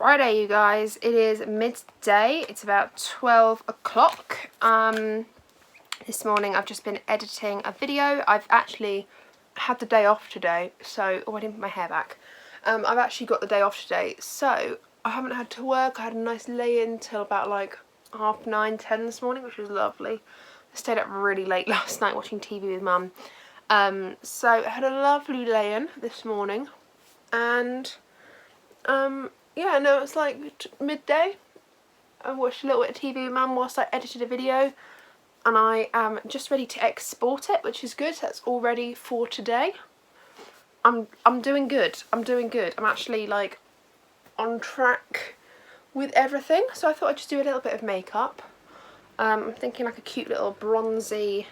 Friday, you guys. It is midday. It's about 12 o'clock. This morning I've just been editing a video. I've actually had the day off today, so I didn't put my hair back. I've actually got the day off today, so I haven't had to work. I had a nice lay-in till about like 9:30, 10 this morning, which was lovely. I stayed up really late last night watching TV with Mum. So I had a lovely lay-in this morning, and yeah, no, it's like midday. I watched a little bit of TV with Mum whilst I edited a video, and I am just ready to export it, which is good. That's all ready for today. I'm doing good. I'm doing good. I'm actually like on track with everything. So I thought I'd just do a little bit of makeup. I'm thinking like a cute little bronzy,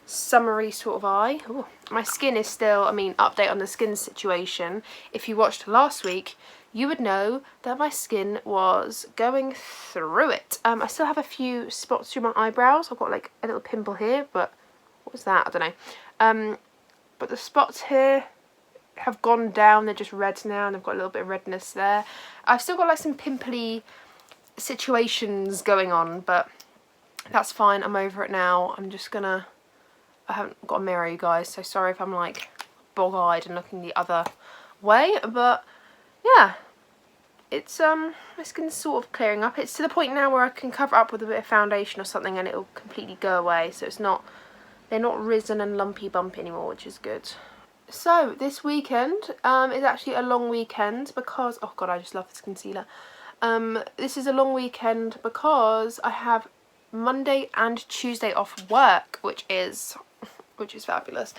summery sort of eye. Ooh. My skin is still, update on the skin situation. If you watched last week, you would know that my skin was going through it. I still have a few spots through my eyebrows. I've got like a little pimple here, but what was that? I don't know. But the spots here have gone down. They're just red now, and I've got a little bit of redness there. I've still got like some pimply situations going on, but that's fine. I'm over it now. I haven't got a mirror, you guys, so sorry if I'm like bog-eyed and looking the other way, but yeah, it's my skin's sort of clearing up. It's to the point now where I can cover it up with a bit of foundation or something and it'll completely go away, so they're not risen and lumpy bumpy anymore, which is good. So this weekend is actually a long weekend because, oh god, I just love this concealer. This is a long weekend because I have Monday and Tuesday off work, which is fabulous.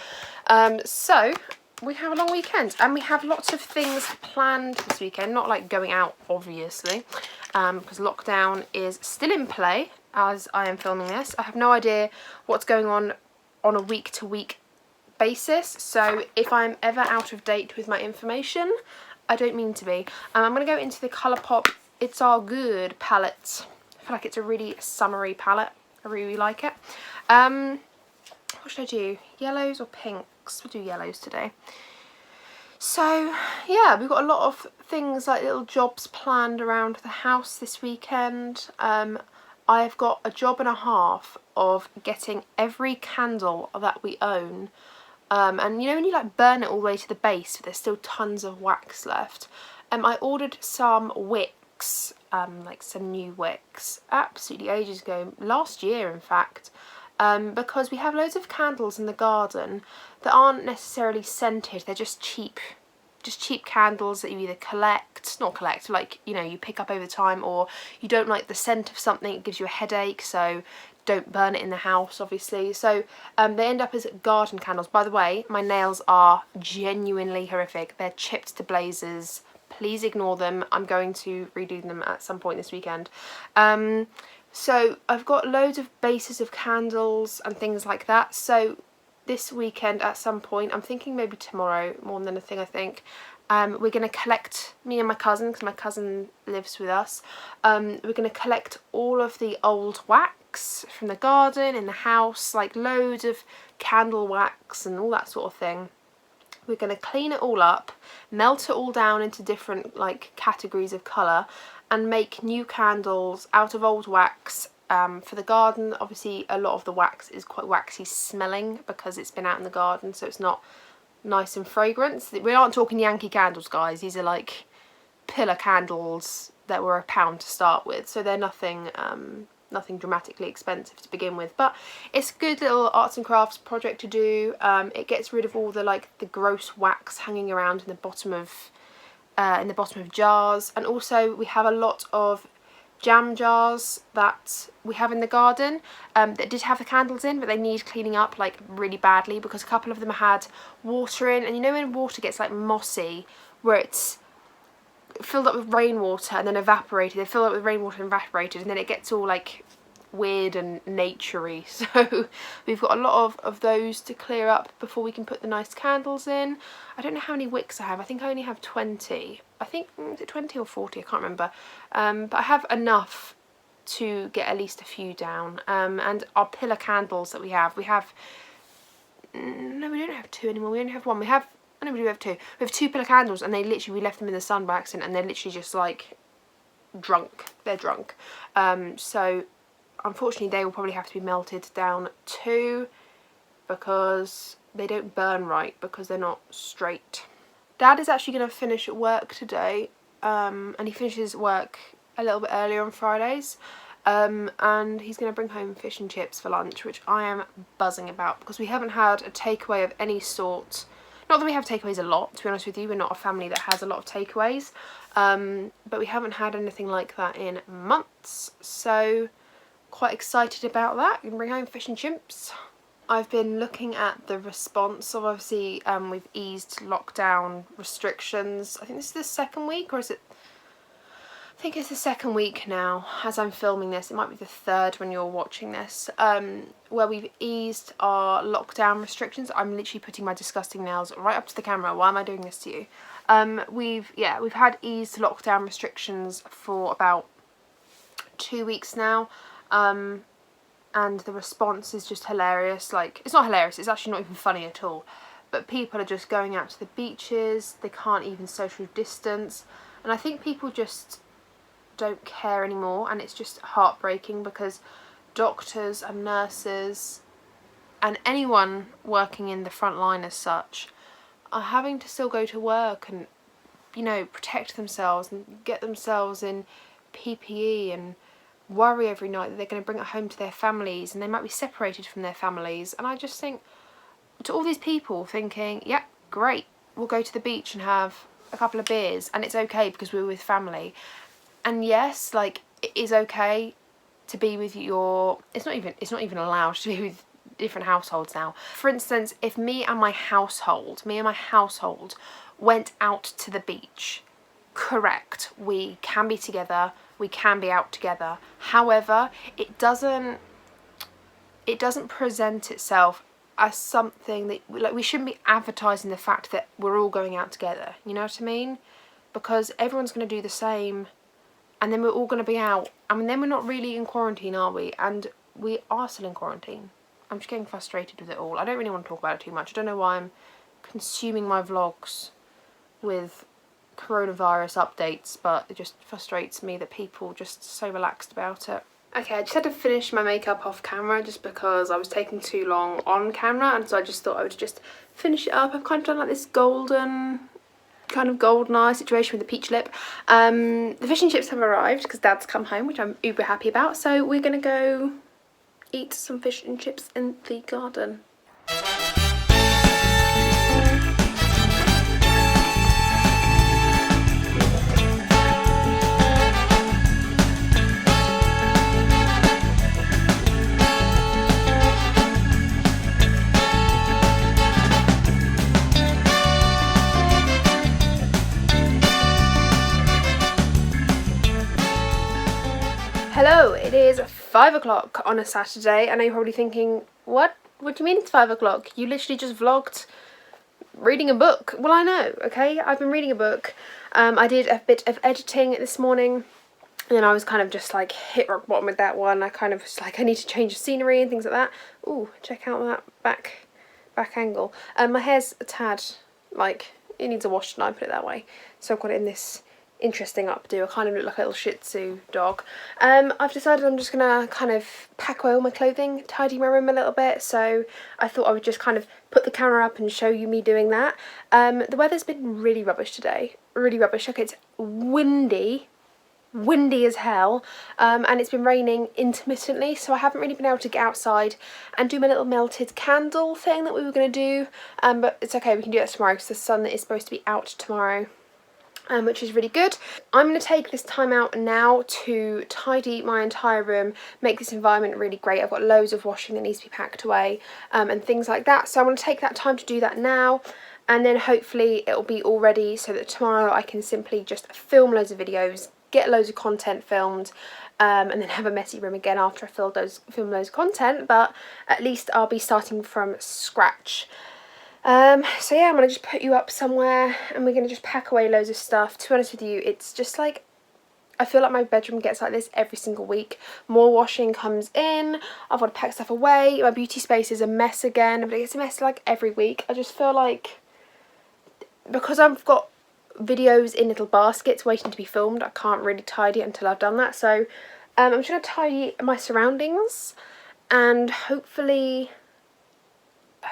So we have a long weekend and we have lots of things planned this weekend. Not like going out, obviously, because lockdown is still in play as I am filming this. I have no idea what's going on a week-to-week basis, so if I'm ever out of date with my information, I don't mean to be. I'm going to go into the Colourpop It's All Good palette. I feel like it's a really summery palette. I really like it. What should I do? Yellows or pinks? We'll do yellows today. So yeah, we've got a lot of things like little jobs planned around the house this weekend. I've got a job and a half of getting every candle that we own. And you know when you like burn it all the way to the base, but there's still tons of wax left. I ordered some wicks, like some new wicks, absolutely ages ago, last year in fact, because we have loads of candles in the garden that aren't necessarily scented. They're just cheap candles that you either like, you know, you pick up over time, or you don't like the scent of something, it gives you a headache, so don't burn it in the house, obviously. So they end up as garden candles. By the way, my nails are genuinely horrific. They're chipped to blazes. Please ignore them. I'm going to redo them at some point this weekend. So I've got loads of bases of candles and things like that. So this weekend at some point, I'm thinking maybe tomorrow more than anything, I think, we're going to collect, me and my cousin, because my cousin lives with us, we're going to collect all of the old wax from the garden, in the house, like loads of candle wax and all that sort of thing. We're going to clean it all up, melt it all down into different like categories of colour, and make new candles out of old wax for the garden. Obviously a lot of the wax is quite waxy smelling because it's been out in the garden, so it's not nice and fragrant. We aren't talking Yankee candles, guys. These are like pillar candles that were £1 to start with, so they're nothing dramatically expensive to begin with, but it's a good little arts and crafts project to do. It gets rid of all the gross wax hanging around in the bottom of jars, and also we have a lot of jam jars that we have in the garden that did have the candles in, but they need cleaning up like really badly because a couple of them had water in, and you know when water gets like mossy, where it's filled up with rainwater and then evaporated, they fill up with rainwater and evaporated, and then it gets all like weird and naturey. So we've got a lot of those to clear up before we can put the nice candles in. I don't know how many wicks I have. I think I only have 20. I think, is it 20 or 40? I can't remember. But I have enough to get at least a few down. And our pillar candles that we have, no, we don't have 2 anymore. We only have 1. We have How many do we have? Two. We have 2 pillar candles, and they literally, we left them in the sun by accident, and they're literally just like drunk. They're drunk. So unfortunately they will probably have to be melted down too, because they don't burn right, because they're not straight. Dad is actually going to finish at work today, and he finishes work a little bit earlier on Fridays, and he's going to bring home fish and chips for lunch, which I am buzzing about, because we haven't had a takeaway of any sort. Not that we have takeaways a lot, to be honest with you, we're not a family that has a lot of takeaways, but we haven't had anything like that in months, so quite excited about that. We can bring home fish and chips. I've been looking at the response of, obviously, we've eased lockdown restrictions. I think this is the 2nd week, or is it? I think it's the 2nd week now as I'm filming this. It might be the 3rd when you're watching this, where we've eased our lockdown restrictions. I'm literally putting my disgusting nails right up to the camera. Why am I doing this to you? We've had eased lockdown restrictions for about 2 weeks now, and the response is just hilarious. Like, it's not hilarious, it's actually not even funny at all, but people are just going out to the beaches, they can't even social distance, and I think people just don't care anymore, and it's just heartbreaking, because doctors and nurses and anyone working in the front line as such are having to still go to work and, you know, protect themselves and get themselves in PPE and worry every night that they're going to bring it home to their families, and they might be separated from their families. And I just think, to all these people thinking, yeah, great, we'll go to the beach and have a couple of beers and it's okay because we're with family. And yes, like, it is okay to be with your, it's not even allowed to be with different households now. For instance, if me and my household went out to the beach, correct, we can be together, we can be out together. However, it doesn't present itself as something that, like, we shouldn't be advertising the fact that we're all going out together, you know what I mean? Because everyone's going to do the same, and then we're all going to be out, and then we're not really in quarantine, are we? And we are still in quarantine. I'm just getting frustrated with it all. I don't really want to talk about it too much. I don't know why I'm consuming my vlogs with coronavirus updates, but it just frustrates me that people are just so relaxed about it. Okay, I just had to finish my makeup off camera just because I was taking too long on camera, and so I just thought I would just finish it up. I've kind of done like this golden eye situation with the peach lip. The fish and chips have arrived because Dad's come home, which I'm uber happy about, so we're gonna go eat some fish and chips in the garden. Hello, it is 5 o'clock on a Saturday, and you're probably thinking, what do you mean it's 5 o'clock? You literally just vlogged reading a book. Well, I know, okay? I've been reading a book. I did a bit of editing this morning, and then I was kind of just like hit rock bottom with that one. I kind of was like, I need to change the scenery and things like that. Ooh, check out that back angle. My hair's a tad, like, it needs a wash tonight, put it that way. So I've got it in this interesting updo. I kind of look like a little Shih Tzu dog. I've decided I'm just gonna kind of pack away all my clothing, tidy my room a little bit, so I thought I would just kind of put the camera up and show you me doing that. The weather's been really rubbish today, really rubbish. Like, it's windy as hell, and it's been raining intermittently, so I haven't really been able to get outside and do my little melted candle thing that we were going to do, but it's okay, we can do that tomorrow because the sun is supposed to be out tomorrow. Which is really good. I'm going to take this time out now to tidy my entire room, make this environment really great. I've got loads of washing that needs to be packed away, and things like that. So I'm going to take that time to do that now, and then hopefully it'll be all ready so that tomorrow I can simply just film loads of videos, get loads of content filmed, and then have a messy room again after I film loads of content, but at least I'll be starting from scratch. So yeah, I'm going to just put you up somewhere and we're going to just pack away loads of stuff. To be honest with you, it's just like, I feel like my bedroom gets like this every single week. More washing comes in, I've got to pack stuff away, my beauty space is a mess again, but it gets a mess like every week. I just feel like because I've got videos in little baskets waiting to be filmed, I can't really tidy it until I've done that. So I'm just going to tidy my surroundings, and hopefully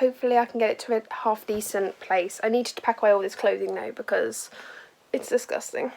I can get it to a half decent place. I need to pack away all this clothing though, because it's disgusting.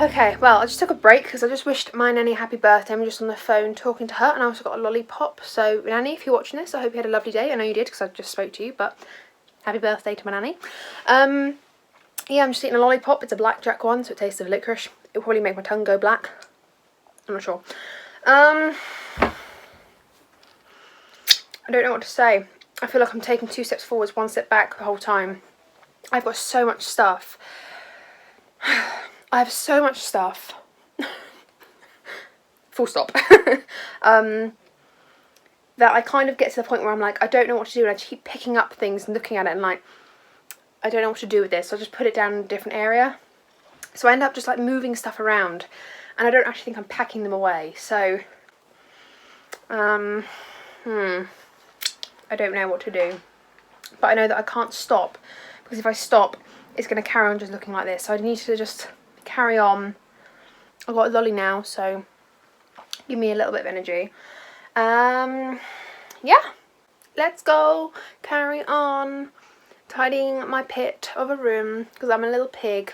Okay, well, I just took a break because I just wished my nanny happy birthday. I'm just on the phone talking to her, and I also got a lollipop. So, nanny, if you're watching this, I hope you had a lovely day. I know you did because I just spoke to you, but happy birthday to my nanny. Yeah, I'm just eating a lollipop. It's a blackjack one, so it tastes of licorice. It'll probably make my tongue go black. I'm not sure. I don't know what to say. I feel like I'm taking 2 steps forwards, 1 step back the whole time. I've got so much stuff. I have so much stuff. Full stop. That I kind of get to the point where I'm like, I don't know what to do, and I just keep picking up things and looking at it and like, I don't know what to do with this, so I just put it down in a different area. So I end up just like moving stuff around, and I don't actually think I'm packing them away. So, I don't know what to do. But I know that I can't stop, because if I stop, it's going to carry on just looking like this. So I need to just carry on. I've got a lolly now, so give me a little bit of energy. Yeah, let's go carry on tidying my pit of a room, because I'm a little pig.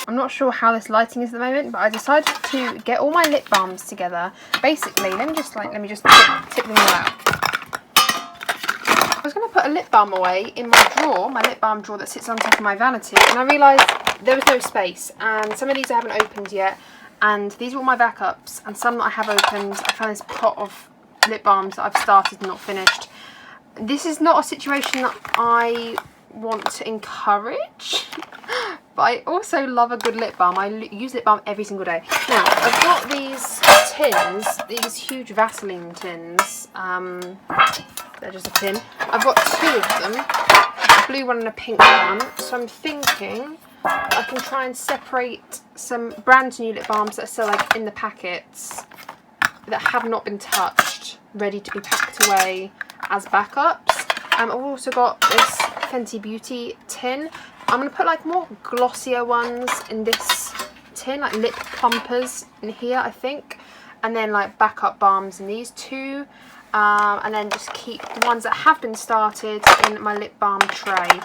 I'm not sure how this lighting is at the moment, but I decided to get all my lip balms together. Basically, let me just tip them all out. I was going to put a lip balm away in my drawer, my lip balm drawer that sits on top of my vanity, and I realised there was no space, and some of these I haven't opened yet, and these are all my backups, and some that I have opened. I found this pot of lip balms that I've started and not finished. This is not a situation that I want to encourage, but I also love a good lip balm. I use lip balm every single day. Now, I've got these tins, these huge Vaseline tins. They're just a tin. I've got 2 of them, a blue one and a pink one. So I'm thinking I can try and separate some brand new lip balms that are still like in the packets that have not been touched, ready to be packed away as backups. I've also got this Fenty Beauty tin. I'm going to put like more glossier ones in this tin, like lip plumpers in here, I think, and then like backup balms in these 2, and then just keep the ones that have been started in my lip balm tray.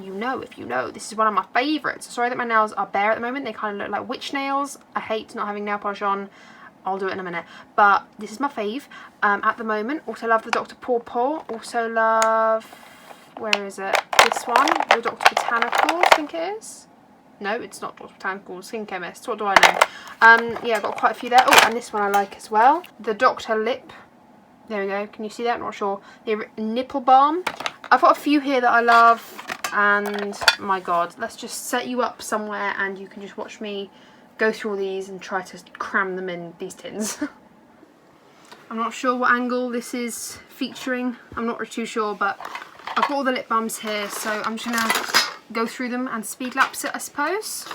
You know, if you know, this is one of my favourites. Sorry that my nails are bare at the moment, they kind of look like witch nails. I hate not having nail polish on. I'll do it in a minute, but this is my fave at the moment. Also love the Dr. Paw. Also love, where is it? This one, the Dr. Botanical, I think it is. No, it's not Dr. Botanical, Skin Chemist. What do I know? Yeah, I've got quite a few there. Oh, and this one I like as well. The Dr. Lip. There we go. Can you see that? I'm not sure. The Nipple Balm. I've got a few here that I love. And my God, let's just set you up somewhere and you can just watch me go through all these and try to cram them in these tins. I'm not sure what angle this is featuring. I'm not too sure, but I've got all the lip balms here, so I'm just gonna go through them and speed lapse it, I suppose.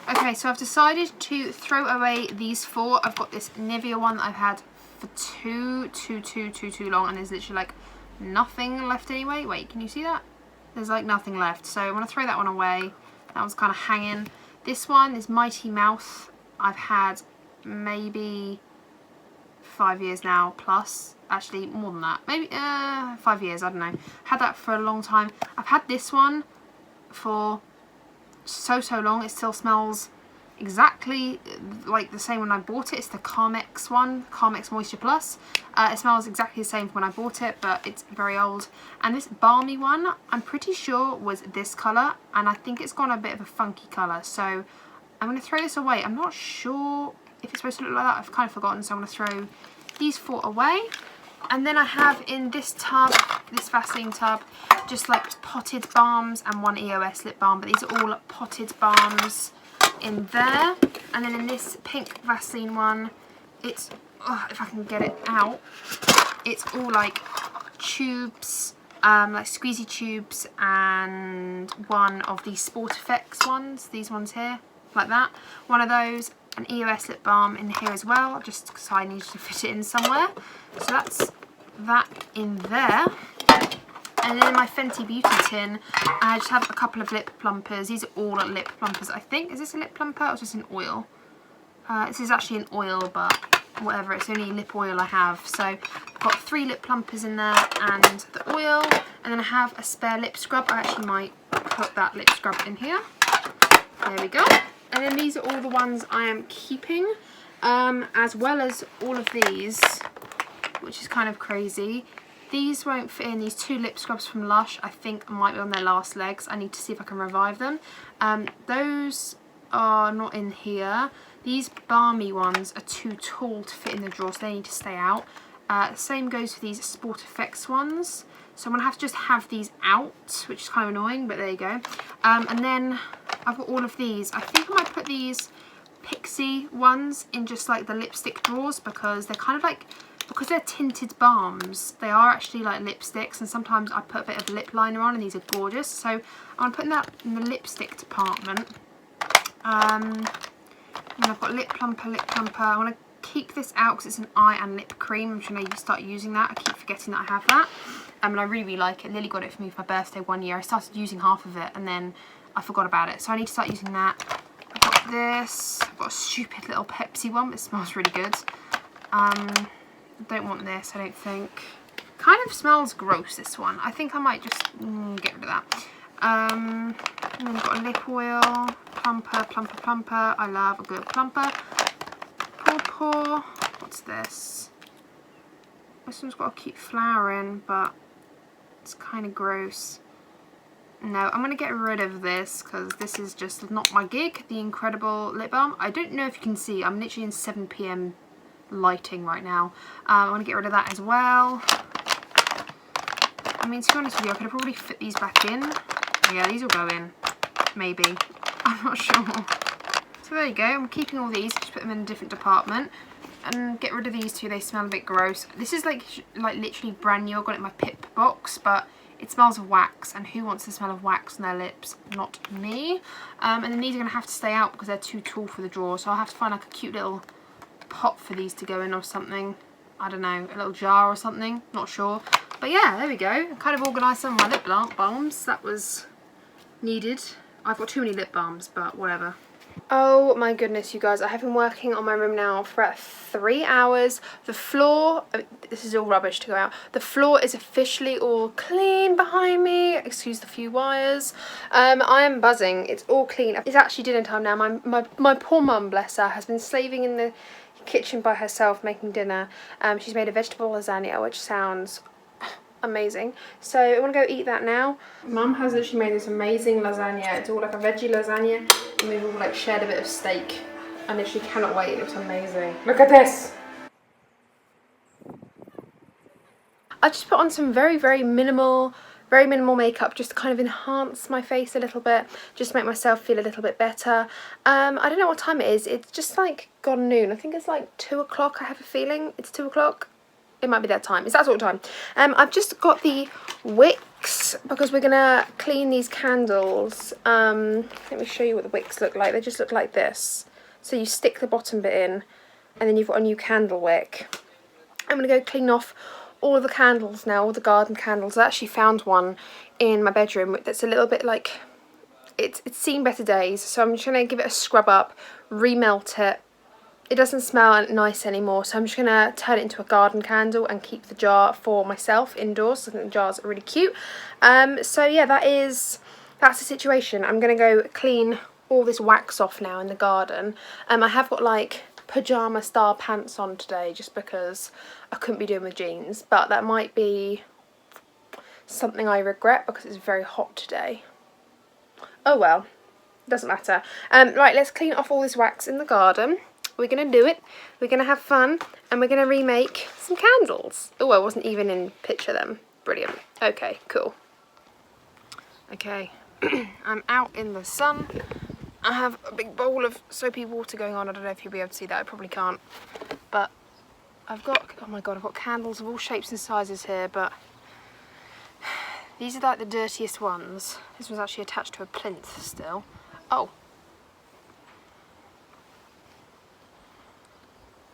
Okay, so I've decided to throw away these 4. I've got this Nivea one that I've had for too long, and there's literally like nothing left anyway. Wait, can you see that? There's like nothing left, so I'm going to throw that one away. That was kind of hanging. This one is Mighty Mouth. I've had maybe 5 years now, plus. Actually, more than that. Maybe 5 years, I don't know. Had that for a long time. I've had this one for so long. It still smells exactly like the same when I bought it. It's the Carmex one, Carmex Moisture Plus. It smells exactly the same from when I bought it, but it's very old. And this balmy one, I'm pretty sure was this colour, and I think it's gone a bit of a funky colour, so I'm going to throw this away. I'm not sure if it's supposed to look like that. I've kind of forgotten, so I'm going to throw these 4 away. And then I have in this tub, this Vaseline tub, just like potted balms and 1 EOS lip balm, but these are all potted balms in there. And then in this pink Vaseline one, it's, oh, if I can get it out, it's all like tubes, like squeezy tubes, and one of these Sport Effects ones, these ones here, like that. One of those, an EOS lip balm in here as well, just because I need to fit it in somewhere. So that's that in there. And then in my Fenty Beauty tin, I just have a couple of lip plumpers. These are all lip plumpers, I think. Is this a lip plumper or just an oil? This is actually an oil, but whatever, it's only lip oil I have. So I've got 3 lip plumpers in there and the oil. And then I have a spare lip scrub. I actually might put that lip scrub in here. There we go. And then these are all the ones I am keeping, as well as all of these, which is kind of crazy. These won't fit in. These 2 lip scrubs from Lush, I think, might be on their last legs. I need to see if I can revive them. Those are not in here. These balmy ones are too tall to fit in the drawer, so they need to stay out. Same goes for these Sport Effects ones. So I'm going to have to just have these out, which is kind of annoying, but there you go. And then I've got all of these. I think I might put these Pixie ones in just like the lipstick drawers, because they're kind of like because they're tinted balms, they are actually like lipsticks, and sometimes I put a bit of lip liner on, and these are gorgeous. So I'm putting that in the lipstick department. And I've got lip plumper. I want to keep this out because it's an eye and lip cream. I'm trying to start using that. I keep forgetting that I have that. And I really like it. Lily got it for me for my birthday one year. I started using half of it and then I forgot about it. So I need to start using that. I've got this. I've got a stupid little Pepsi one. It smells really good. I don't want this, I don't think. Kind of smells gross, this one. I think I might just get rid of that. And then I've got a lip oil. Plumper. I love a good plumper. Paw. What's this? This one's got a cute flower in, but it's kind of gross. No, I'm going to get rid of this because this is just not my gig. The Incredible Lip Balm. I don't know if you can see, I'm literally in 7 PM lighting right now. I want to get rid of that as well. I mean, to be honest with you, I could have probably fit these back in. Yeah, these will go in. Maybe. I'm not sure. So there you go. I'm keeping all these. Just put them in a different department. And get rid of these two. They smell a bit gross. This is like literally brand new. I got it in my Pip box, but it smells of wax. And who wants the smell of wax on their lips? Not me. And then these are going to have to stay out because they're too tall for the drawer. So I'll have to find like a cute little pot for these to go in or something. I don't know, a little jar or something, not sure. But yeah, there we go. I kind of organised some of my lip balms. That was needed. I've got too many lip balms, but whatever. Oh my goodness, you guys, I have been working on my room now for about 3 hours. The floor, this is all rubbish to go out. The floor is officially all clean behind me. Excuse the few wires. I am buzzing. It's all clean. It's actually dinner time now. My poor mum, bless her, has been slaving in the kitchen by herself making dinner. She's made a vegetable lasagna, which sounds amazing. So I want to go eat that now. Mum has literally made this amazing lasagna. It's all like a veggie lasagna, and we've all like shared a bit of steak. I literally cannot wait. It looks amazing. Look at this. I just put on some very minimal makeup just to kind of enhance my face a little bit, just to make myself feel a little bit better. I don't know what time it is. It's just like gone noon. I think it's like 2 o'clock. I have a feeling it's 2 o'clock. It might be that time. It's that sort of time. I've just got the wicks because we're gonna clean these candles. Let me show you what the wicks look like. They just look like this. So you stick the bottom bit in and then you've got a new candle wick. I'm gonna go clean off all of the candles now, all the garden candles. I actually found one in my bedroom that's a little bit like, it's seen better days. So I'm just gonna give it a scrub up, remelt it. It doesn't smell nice anymore, so I'm just going to turn it into a garden candle and keep the jar for myself indoors. I think the jars are really cute. So yeah, that's the situation. I'm going to go clean all this wax off now in the garden. I have got like pyjama style pants on today just because I couldn't be doing with jeans, but that might be something I regret because it's very hot today. Oh well, doesn't matter. Right, let's clean off all this wax in the garden. We're going to do it, we're going to have fun, and we're going to remake some candles. Oh, I wasn't even in picture then. Brilliant. Okay, cool. Okay, I'm out in the sun. I have a big bowl of soapy water going on. I don't know if you'll be able to see that. I probably can't. But I've got, oh my god, I've got candles of all shapes and sizes here, but these are like the dirtiest ones. This one's actually attached to a plinth still. Oh.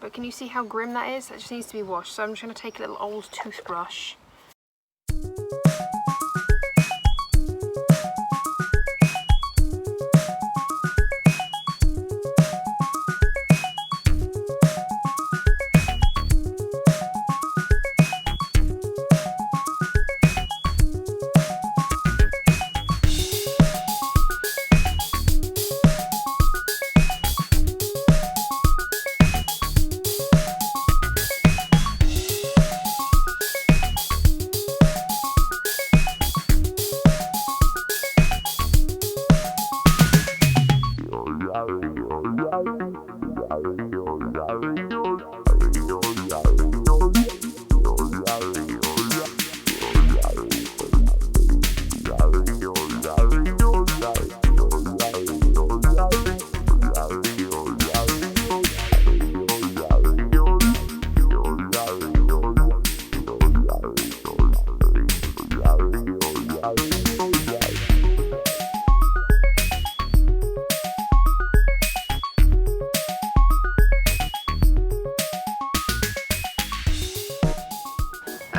But can you see how grim that is? That just needs to be washed. So I'm just going to take a little old toothbrush.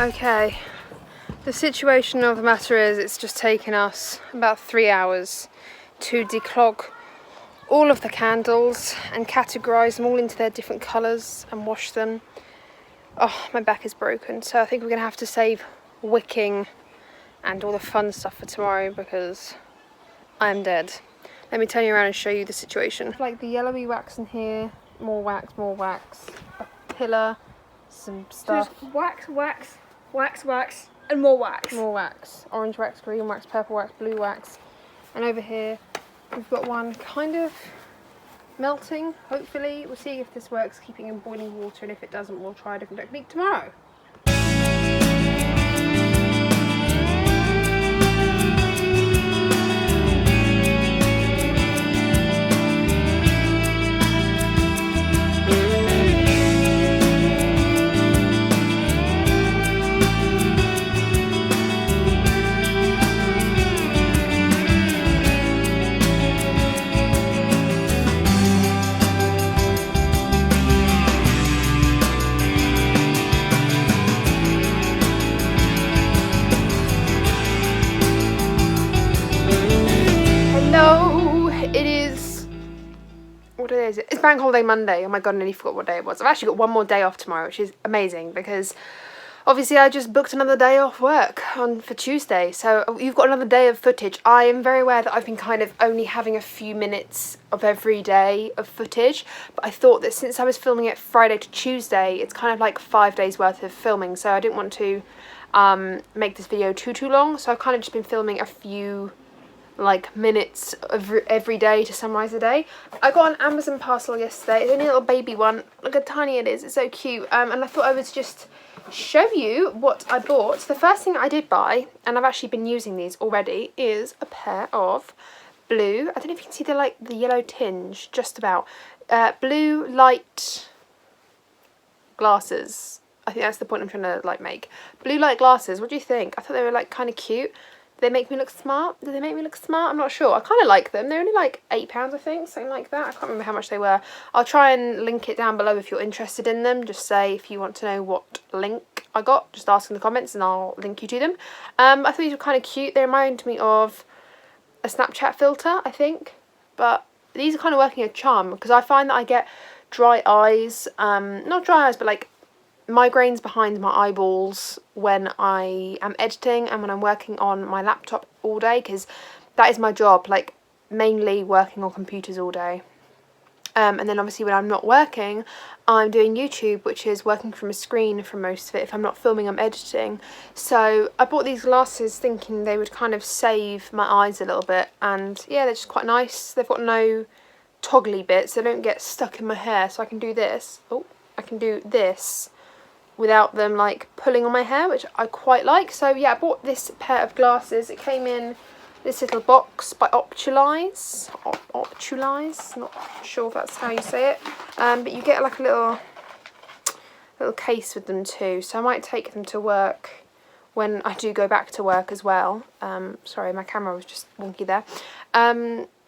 Okay, the situation of the matter is it's just taken us about 3 hours to declog all of the candles and categorise them all into their different colours and wash them. Oh, my back is broken, so I think we're going to have to save wicking and all the fun stuff for tomorrow because I am dead. Let me turn you around and show you the situation. Like the yellowy wax in here, more wax, a pillar, some stuff. So wax, wax, wax, wax, and more wax. More wax. Orange wax, green wax, purple wax, blue wax. And over here, we've got one kind of melting, hopefully. We'll see if this works, keeping in boiling water, and if it doesn't, we'll try a different technique tomorrow. What is it? It's Bank Holiday Monday. Oh my god, I nearly forgot what day it was. I've actually got one more day off tomorrow, which is amazing because obviously I just booked another day off work for Tuesday. So you've got another day of footage. I am very aware that I've been kind of only having a few minutes of every day of footage, but I thought that since I was filming it Friday to Tuesday, it's kind of like 5 days worth of filming. So I didn't want to make this video too long. So I've kind of just been filming a few like minutes of every day to summarise the day. I got an Amazon parcel yesterday. It's only a little baby one. Look how tiny it is. It's so cute. And I thought I would just show you what I bought. The first thing I did buy, and I've actually been using these already, is a pair of blue. I don't know if you can see the yellow tinge, just about. Blue light glasses. I think that's the point I'm trying to like make. Blue light glasses. What do you think? I thought they were like kind of cute. They make me look smart. Do they make me look smart? I'm not sure. I kind of like them. They're only like £8, I think, something like that. I can't remember how much they were. I'll try and link it down below if you're interested in them. Just say if you want to know what link I got. Just ask in the comments and I'll link you to them. I thought these were kind of cute. They remind me of a Snapchat filter, I think. But these are kind of working a charm because I find that I get dry eyes. Not dry eyes, but like migraines behind my eyeballs when I am editing and when I'm working on my laptop all day, because that is my job, like mainly working on computers all day. And then obviously when I'm not working, I'm doing YouTube, which is working from a screen for most of it. If I'm not filming, I'm editing. So I bought these glasses thinking they would kind of save my eyes a little bit, and yeah, they're just quite nice. They've got no toggly bits, they don't get stuck in my hair, so I can do this. Oh, I can do this without them like pulling on my hair, which I quite like. So yeah, I bought this pair of glasses. It came in this little box by Optulize, not sure if that's how you say it, but you get like a little case with them too, so I might take them to work when I do go back to work as well. Sorry, my camera was just wonky there.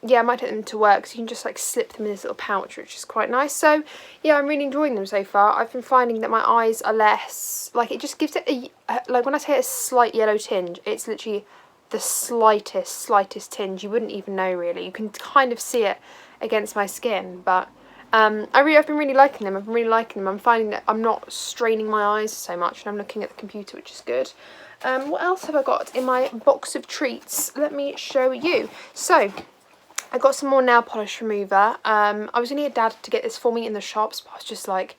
Yeah, I might take them to work, so you can just like slip them in this little pouch, which is quite nice. So yeah, I'm really enjoying them so far. I've been finding that my eyes are less, like it just gives it like when I say a slight yellow tinge, it's literally the slightest tinge. You wouldn't even know really. You can kind of see it against my skin, but I've been really liking them. I'm finding that I'm not straining my eyes so much, and I'm looking at the computer, which is good. What else have I got in my box of treats? Let me show you. So I got some more nail polish remover. I was going to get Dad to get this for me in the shops, but I was just like,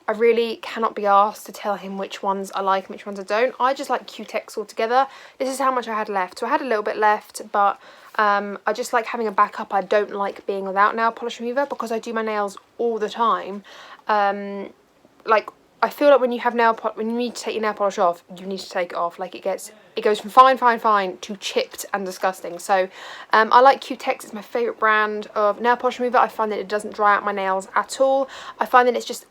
I really cannot be asked to tell him which ones I like and which ones I don't. I just like Q-Tex altogether. This is how much I had left. So I had a little bit left, but I just like having a backup. I don't like being without nail polish remover because I do my nails all the time. Like I feel like when you have when you need to take your nail polish off, you need to take it off. Like it goes from fine to chipped and disgusting. So I like Q-Tex. It's my favourite brand of nail polish remover. I find that it doesn't dry out my nails at all. I find that it's just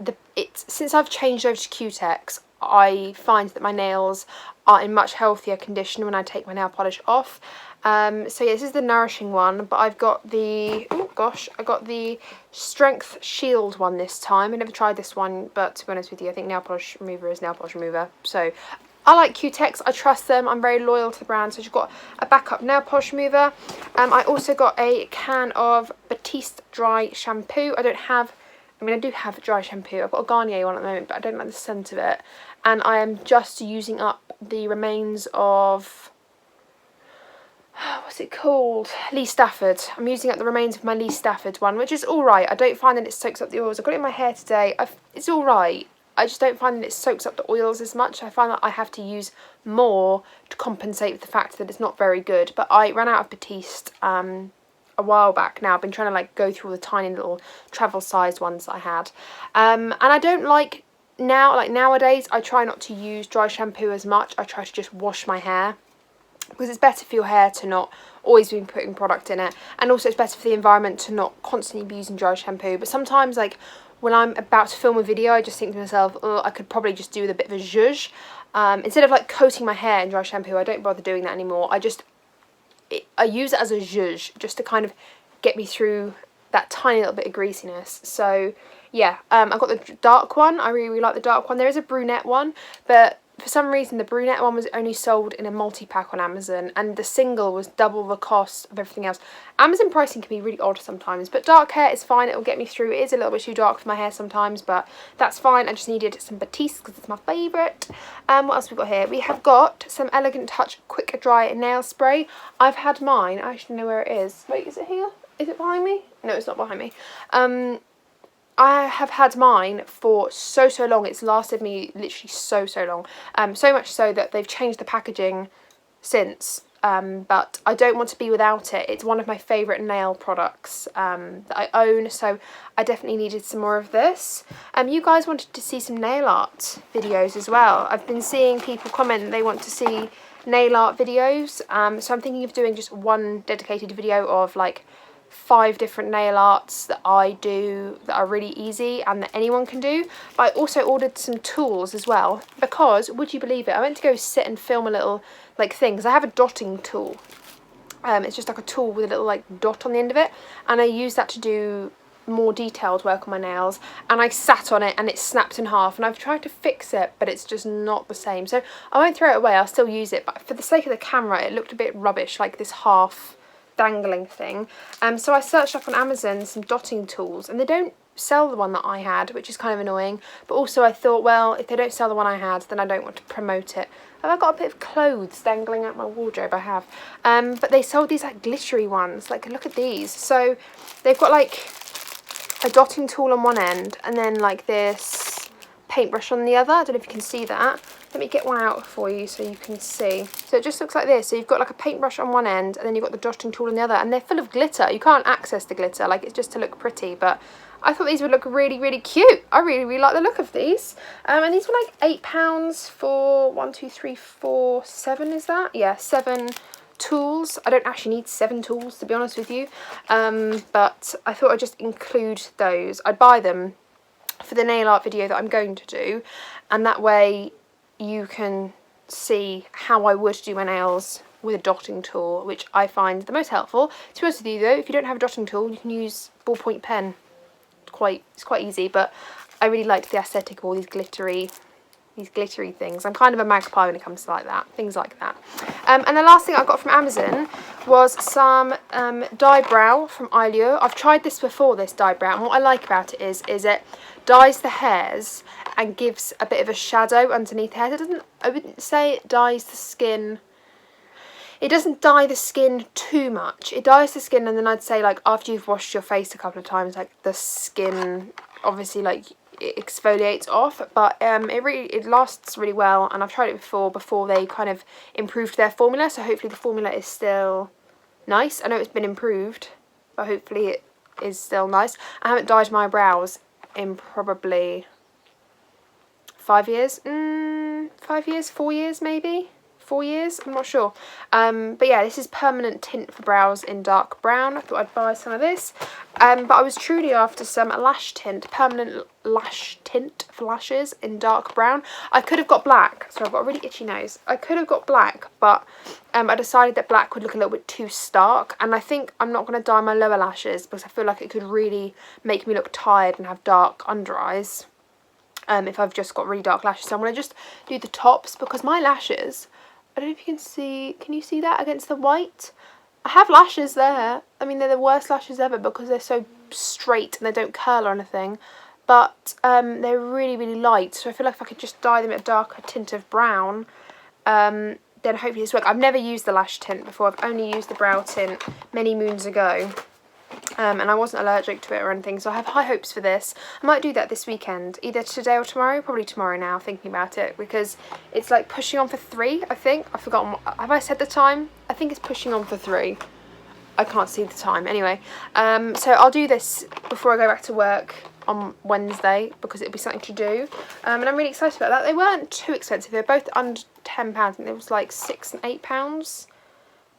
since I've changed over to Q-Tex, I find that my nails are in much healthier condition when I take my nail polish off. So yeah, this is the nourishing one, but I've got the, oh gosh, I got the Strength Shield one this time. I never tried this one, but to be honest with you, I think nail polish remover is nail polish remover. So I like Q-Tex, I trust them, I'm very loyal to the brand. So I've got a backup nail polish remover. I also got a can of Batiste dry shampoo. I do have dry shampoo. I've got a Garnier one at the moment, but I don't like the scent of it. And I am just using up the remains of, what's it called? Lee Stafford. I'm using up the remains of my Lee Stafford one, which is alright. I don't find that it soaks up the oils. I've got it in my hair today. It's alright. I just don't find that it soaks up the oils as much. I find that I have to use more to compensate for the fact that it's not very good. But I ran out of Batiste a while back now. I've been trying to like go through all the tiny little travel sized ones that I had. And I don't like nowadays I try not to use dry shampoo as much. I try to just wash my hair, because it's better for your hair to not always be putting product in it, and also it's better for the environment to not constantly be using dry shampoo. But sometimes, like when I'm about to film a video, I just think to myself, oh, I could probably just do with a bit of a zhuzh. Instead of like coating my hair in dry shampoo, I don't bother doing that anymore. I use it as a zhuzh just to kind of get me through that tiny little bit of greasiness. So yeah, I've got the dark one. I really like the dark one. There is a brunette one, but for some reason the brunette one was only sold in a multi-pack on Amazon, and the single was double the cost of everything else. Amazon pricing can be really odd sometimes, but dark hair is fine. It will get me through. It is a little bit too dark for my hair sometimes, but that's fine. I just needed some Batiste because it's my favourite. What else have we got here? We have got some Elegant Touch Quick Dry Nail Spray. I've had mine. I actually know where it is. Wait, is it here? Is it behind me? No, it's not behind me. I have had mine for so long. It's lasted me literally so long. So much so that they've changed the packaging since. But I don't want to be without it. It's one of my favourite nail products that I own. So I definitely needed some more of this. You guys wanted to see some nail art videos as well. I've been seeing people comment that they want to see nail art videos. So I'm thinking of doing just one dedicated video of like 5 different nail arts that I do that are really easy and that anyone can do. But I also ordered some tools as well, because would you believe it, I went to go sit and film a little like thing, because I have a dotting tool. It's just like a tool with a little like dot on the end of it, and I use that to do more detailed work on my nails, and I sat on it and it snapped in half, and I've tried to fix it but it's just not the same. So I won't throw it away, I'll still use it, but for the sake of the camera it looked a bit rubbish, like this half dangling thing. So I searched up on Amazon some dotting tools, and they don't sell the one that I had, which is kind of annoying. But also I thought, well, if they don't sell the one I had, then I don't want to promote it. Have I got a bit of clothes dangling out my wardrobe? I have. But they sold these like glittery ones. Like, look at these. So they've got like a dotting tool on one end, and then like this paintbrush on the other. I don't know if you can see that. Let me get one out for you so you can see. So it just looks like this. So you've got like a paintbrush on one end, and then you've got the dotting tool on the other, and they're full of glitter. You can't access the glitter, like it's just to look pretty, but I thought these would look really cute. I really like the look of these. And these were like £8 for 1, 2, 3, 4, 7, is that? Yeah, 7 tools. I don't actually need 7 tools, to be honest with you. But I thought I'd just include those. I'd buy them for the nail art video that I'm going to do, and that way you can see how I would do my nails with a dotting tool, which I find the most helpful. To be honest with you though, if you don't have a dotting tool, you can use ballpoint pen. It's quite easy, but I really liked the aesthetic of all these glittery things. I'm kind of a magpie when it comes to things like that. And the last thing I got from Amazon was some dye brow from Allure. I've tried this before, this dye brow, and what I like about it is it dyes the hairs and gives a bit of a shadow underneath the hairs. I wouldn't say it dyes the skin. It doesn't dye the skin too much. It dyes the skin, and then I'd say like after you've washed your face a couple of times, like the skin obviously like it exfoliates off, but it lasts really well, and I've tried it before they kind of improved their formula, so hopefully the formula is still nice. I know it's been improved, but hopefully it is still nice. I haven't dyed my brows in probably 5 years. 5 years, 4 years maybe. 4 years, I'm not sure. But yeah, this is permanent tint for brows in dark brown. I thought I'd buy some of this. But I was truly after some lash tint, permanent lash tint for lashes in dark brown. I could have got black. Sorry, I've got a really itchy nose. I could have got black, but I decided that black would look a little bit too stark. And I think I'm not going to dye my lower lashes because I feel like it could really make me look tired and have dark under eyes. if I've just got really dark lashes. So I'm going to just do the tops because my lashes, I don't know if you can you see that against the white? I have lashes there. I mean, they're the worst lashes ever because they're so straight and they don't curl or anything. But they're really, really light. So I feel like if I could just dye them a darker tint of brown, then hopefully this works. I've never used the lash tint before. I've only used the brow tint many moons ago. And I wasn't allergic to it or anything, so I have high hopes for this. I might do that this weekend, either today or tomorrow. Probably tomorrow now, thinking about it, because it's like pushing on for 3, I think. I've forgotten, have I said the time? I think it's pushing on for 3. I can't see the time. Anyway, so I'll do this before I go back to work on Wednesday, because it'll be something to do. And I'm really excited about that. They weren't too expensive. They're both under £10. I think it was like £6 and £8.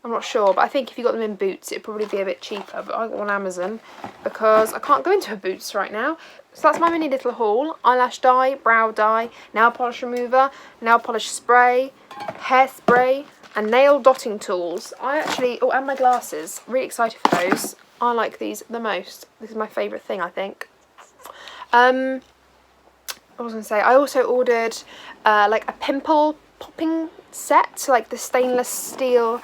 I'm not sure, but I think if you got them in Boots, it'd probably be a bit cheaper. But I got on Amazon because I can't go into a Boots right now. So that's my mini little haul. Eyelash dye, brow dye, nail polish remover, nail polish spray, hairspray, and nail dotting tools. Oh, and my glasses. Really excited for those. I like these the most. This is my favourite thing, I think. What was I going to say? I also ordered like a pimple popping set, so like the stainless steel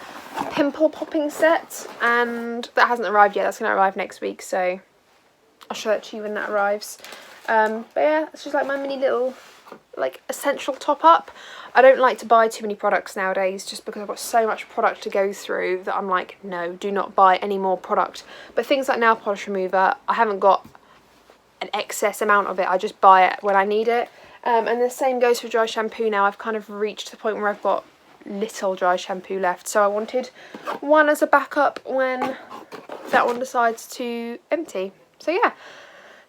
pimple popping set, and that hasn't arrived yet. That's going to arrive next week, so I'll show that to you when that arrives. But yeah, it's just like my mini little like essential top up. I don't like to buy too many products nowadays just because I've got so much product to go through that I'm like, no, do not buy any more product. But things like nail polish remover, I haven't got an excess amount of it. I just buy it when I need it. And the same goes for dry shampoo now. I've kind of reached the point where I've got little dry shampoo left, so I wanted one as a backup when that one decides to empty. So yeah,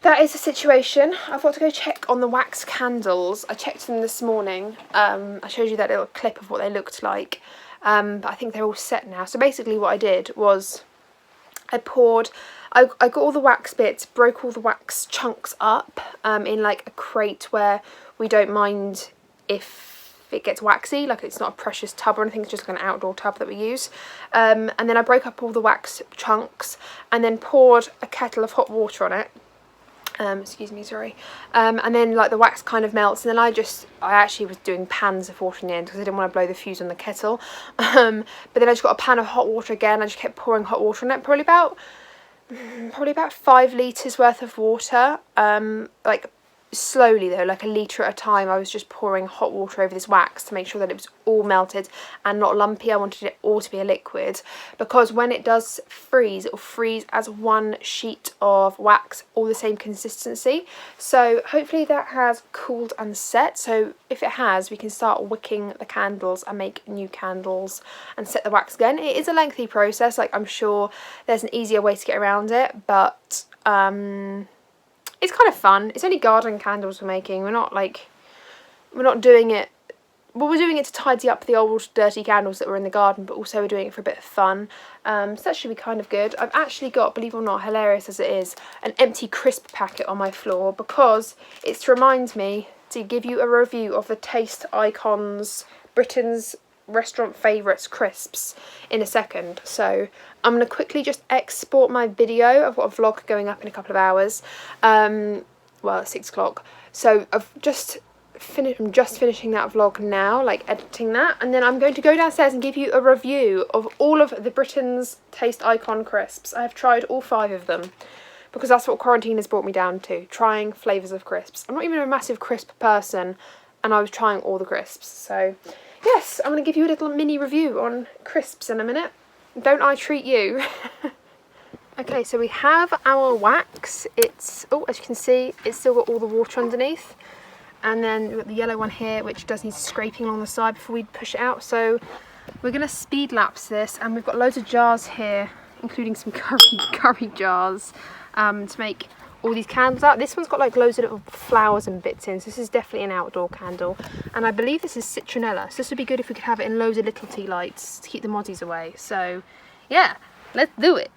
that is the situation. I've got to go check on the wax candles. I checked them this morning. I showed you that little clip of what they looked like, but I think they're all set now. So basically what I did was I got all the wax bits, broke all the wax chunks up in like a crate where we don't mind if it gets waxy, like it's not a precious tub or anything, it's just like an outdoor tub that we use. And then I broke up all the wax chunks and then poured a kettle of hot water on it. Excuse me, sorry. And then like the wax kind of melts, and then I actually was doing pans of water in the end because I didn't want to blow the fuse on the kettle. But then I just got a pan of hot water again. I just kept pouring hot water on it, probably about 5 litres worth of water, like slowly though, like a litre at a time. I was just pouring hot water over this wax to make sure that it was all melted and not lumpy. I wanted it all to be a liquid because when it does freeze, it will freeze as one sheet of wax, all the same consistency. So hopefully that has cooled and set. So if it has, we can start wicking the candles and make new candles and set the wax again. It is a lengthy process, like I'm sure there's an easier way to get around it, but it's kind of fun. It's only garden candles we're making. We're not doing it, well, we're doing it to tidy up the old dirty candles that were in the garden, but also we're doing it for a bit of fun. So that should be kind of good. I've actually got, believe it or not, hilarious as it is, an empty crisp packet on my floor because it's to remind me to give you a review of the Taste Icons Britain's restaurant favourites crisps in a second. So I'm going to quickly just export my video. I've got a vlog going up in a couple of hours, well at 6 o'clock, so I'm just finishing that vlog now, like editing that, and then I'm going to go downstairs and give you a review of all of the Britain's Taste Icon crisps. I have tried all 5 of them because that's what quarantine has brought me down to, trying flavours of crisps. I'm not even a massive crisp person and I was trying all the crisps. So yes, I'm going to give you a little mini review on crisps in a minute. Don't I treat you? Okay, so we have our wax. It's, oh, as you can see, it's still got all the water underneath. And then we've got the yellow one here, which does need scraping along the side before we push it out. So we're going to speed lapse this, and we've got loads of jars here, including some curry jars, to make all these candles out. This one's got like loads of little flowers and bits in, so this is definitely an outdoor candle. And I believe this is citronella, so this would be good if we could have it in loads of little tea lights to keep the mozzies away. So yeah, let's do it.